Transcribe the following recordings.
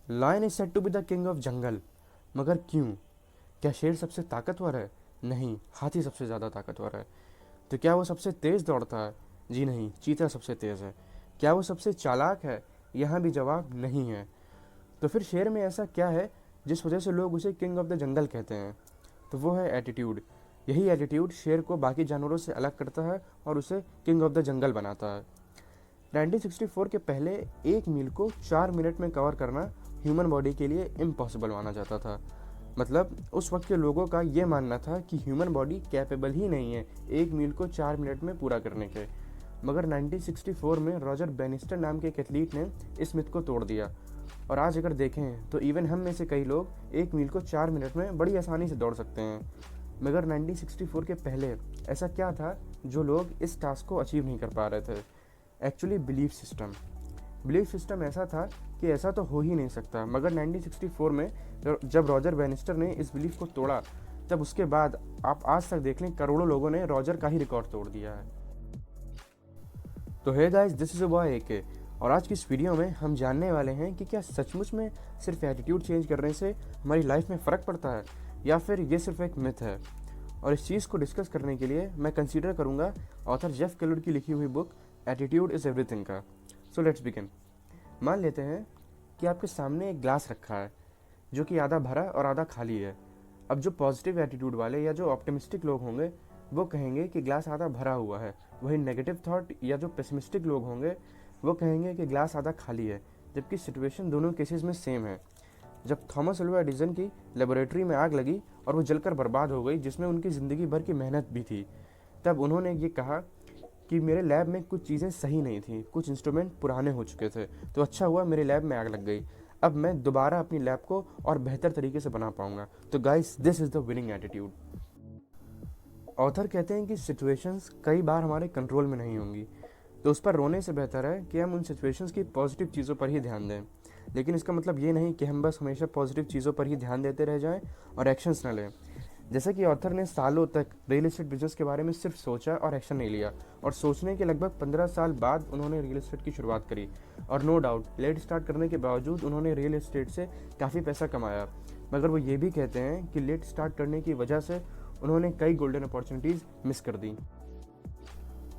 Lion is said to be the king of jungle. मगर क्यों? क्या शेर सबसे ताकतवर है? नहीं, हाथी सबसे ज़्यादा ताकतवर है। तो क्या वो सबसे तेज़ दौड़ता है? जी नहीं, चीता सबसे तेज़ है। क्या वो सबसे चालाक है? यहाँ भी जवाब नहीं है। तो फिर शेर में ऐसा क्या है जिस वजह से लोग उसे किंग ऑफ द जंगल कहते हैं? तो वो है एटीट्यूड। यही एटीट्यूड शेर को बाकी जानवरों से अलग करता है और उसे किंग ऑफ द जंगल बनाता है। 1964 के पहले 1 मील को 4 मिनट में कवर करना ह्यूमन बॉडी के लिए इम्पॉसिबल माना जाता था। मतलब उस वक्त के लोगों का ये मानना था कि ह्यूमन बॉडी कैपेबल ही नहीं है 1 मील को 4 मिनट में पूरा करने के। मगर 1964 में रॉजर बेनिस्टर नाम के एक एथलीट ने इस मिथ को तोड़ दिया। और आज अगर देखें तो इवन हम में से कई लोग 1 मील को 4 मिनट में बड़ी आसानी से दौड़ सकते हैं। मगर 1964 के पहले ऐसा क्या था जो लोग इस टास्क को अचीव नहीं कर पा रहे थे? एक्चुअली बिलीफ सिस्टम ऐसा था कि ऐसा तो हो ही नहीं सकता। मगर 1964 में जब रॉजर बेनिस्टर ने इस बिलीफ को तोड़ा, तब उसके बाद आप आज तक देख लें करोड़ों लोगों ने रॉजर का ही रिकॉर्ड तोड़ दिया है। तो hey guys, this is a boy AK, और आज की इस वीडियो में हम जानने वाले हैं कि क्या सचमुच में सिर्फ एटीट्यूड चेंज करने से हमारी लाइफ में फ़र्क पड़ता है या फिर ये सिर्फ एक मिथ है। और इस चीज़ को डिस्कस करने के लिए मैं कंसीडर करूँगा ऑथर जेफ केलर की लिखी हुई बुक एटीट्यूड इज़ एवरीथिंग का। So let's begin. मान लेते हैं कि आपके सामने एक ग्लास रखा है जो कि आधा भरा और आधा खाली है। अब जो पॉजिटिव एटीट्यूड वाले या जो ऑप्टिमिस्टिक लोग होंगे वो कहेंगे कि ग्लास आधा भरा हुआ है। वही नेगेटिव थॉट या जो पेसिमिस्टिक लोग होंगे वो कहेंगे कि ग्लास आधा खाली है। जबकि सिचुएशन दोनों केसेस में सेम है। जब थॉमस अल्वा एडिसन की लेबोरेटरी में आग लगी और वो जलकर बर्बाद हो गई, जिसमें उनकी ज़िंदगी भर की मेहनत भी थी, तब उन्होंने ये कहा कि मेरे लैब में कुछ चीज़ें सही नहीं थी, कुछ इंस्ट्रूमेंट पुराने हो चुके थे, तो अच्छा हुआ मेरे लैब में आग लग गई। अब मैं दोबारा अपनी लैब को और बेहतर तरीके से बना पाऊंगा। तो guys, this is the winning attitude. Author कहते हैं कि सिचुएशंस कई बार हमारे कंट्रोल में नहीं होंगी, तो उस पर रोने से बेहतर है कि हम उन सिचुएशंस की पॉजिटिव चीज़ों पर ही ध्यान दें। लेकिन इसका मतलब ये नहीं कि हम बस हमेशा पॉजिटिव चीज़ों पर ही ध्यान देते रह जाएं और एक्शंस न लें। जैसे कि ऑथर ने सालों तक रियल एस्टेट बिजनेस के बारे में सिर्फ सोचा और एक्शन नहीं लिया, और सोचने के लगभग 15 साल बाद उन्होंने रियल एस्टेट की शुरुआत करी। और नो डाउट लेट स्टार्ट करने के बावजूद उन्होंने रियल एस्टेट से काफ़ी पैसा कमाया। मगर वो ये भी कहते हैं कि लेट स्टार्ट करने की वजह से उन्होंने कई गोल्डन अपॉर्चुनिटीज़ मिस कर दी।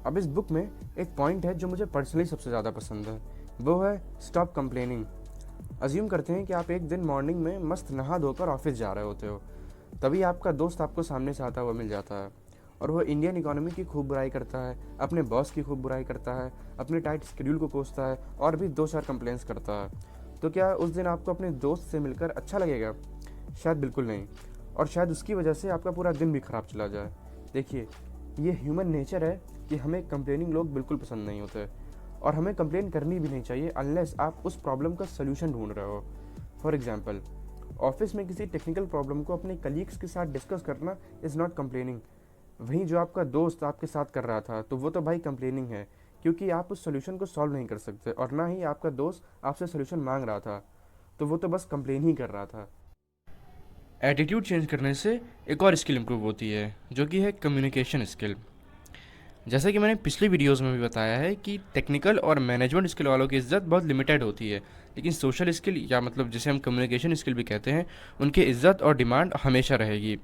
अब इस बुक में एक पॉइंट है जो मुझे पर्सनली सबसे ज़्यादा पसंद है, वो है स्टॉप कंप्लेनिंग। अज्यूम करते हैं कि आप एक दिन मॉर्निंग में मस्त नहा धोकर ऑफिस जा रहे होते हो, तभी आपका दोस्त आपको सामने से आता हुआ मिल जाता है और वह इंडियन इकोनॉमी की खूब बुराई करता है, अपने बॉस की खूब बुराई करता है, अपने टाइट शेड्यूल को कोसता है और भी 2-4 कंप्लेंट्स करता है। तो क्या उस दिन आपको अपने दोस्त से मिलकर अच्छा लगेगा? शायद बिल्कुल नहीं। और शायद उसकी वजह से आपका पूरा दिन भी खराब चला जाए। देखिए, ये ह्यूमन नेचर है कि हमें कंप्लेनिंग लोग बिल्कुल पसंद नहीं होते, और हमें कंप्लेन करनी भी नहीं चाहिए अनलेस आप उस प्रॉब्लम का सलूशन ढूंढ रहे हो। फॉर एग्जाम्पल, ऑफिस में किसी टेक्निकल प्रॉब्लम को अपने कलीग्स के साथ डिस्कस करना इज़ नॉट कंप्लेनिंग। वहीं जो आपका दोस्त आपके साथ कर रहा था, तो वो तो भाई कंप्लेनिंग है, क्योंकि आप उस सोल्यूशन को सॉल्व नहीं कर सकते और ना ही आपका दोस्त आपसे सोल्यूशन मांग रहा था, तो वो तो बस कंप्लेन ही कर रहा था। एटीट्यूड चेंज करने से एक और स्किल इंप्रूव होती है, जो कि है कम्युनिकेशन स्किल। जैसे कि मैंने पिछली वीडियोस में भी बताया है कि टेक्निकल और मैनेजमेंट स्किल वालों की इज़्ज़त बहुत लिमिटेड होती है, लेकिन सोशल स्किल या मतलब जिसे हम कम्युनिकेशन स्किल भी कहते हैं, उनकी इज़्ज़त और डिमांड हमेशा रहेगी।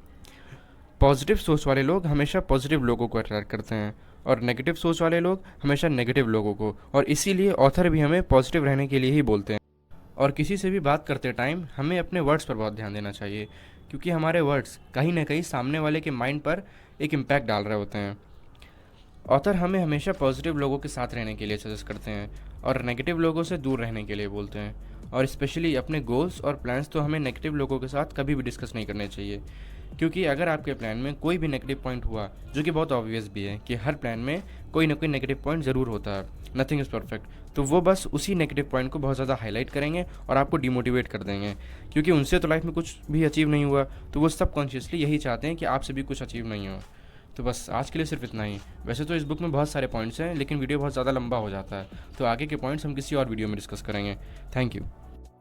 पॉजिटिव सोच वाले लोग हमेशा पॉजिटिव लोगों को अट्रैक्ट करते हैं और नेगेटिव सोच वाले लोग हमेशा नेगेटिव लोगों को, और इसीलिए ऑथर भी हमें पॉजिटिव रहने के लिए ही बोलते हैं। और किसी से भी बात करते टाइम हमें अपने वर्ड्स पर बहुत ध्यान देना चाहिए, क्योंकि हमारे वर्ड्स कहीं ना कहीं सामने वाले के माइंड पर एक इम्पैक्ट डाल रहे होते हैं। ऑथर हमें हमेशा पॉजिटिव लोगों के साथ रहने के लिए सजेस्ट करते हैं और नेगेटिव लोगों से दूर रहने के लिए बोलते हैं। और स्पेशली अपने गोल्स और प्लान्स तो हमें नेगेटिव लोगों के साथ कभी भी डिस्कस नहीं करने चाहिए, क्योंकि अगर आपके प्लान में कोई भी नेगेटिव पॉइंट हुआ, जो कि बहुत ऑब्वियस भी है कि हर प्लान में कोई ना कोई नेगेटिव पॉइंट ज़रूर होता है, नथिंग इज़ परफेक्ट, तो वो बस उसी नेगेटिव पॉइंट को बहुत ज़्यादा हाईलाइट करेंगे और आपको डिमोटिवेट कर देंगे, क्योंकि उनसे तो लाइफ में कुछ भी अचीव नहीं हुआ, तो वो सबकॉन्शियसली यही चाहते हैं कि आपसे भी कुछ अचीव नहीं हो। तो बस आज के लिए सिर्फ इतना ही। वैसे तो इस बुक में बहुत सारे पॉइंट्स हैं, लेकिन वीडियो बहुत ज़्यादा लंबा हो जाता है, तो आगे के पॉइंट्स हम किसी और वीडियो में डिस्कस करेंगे। Thank you.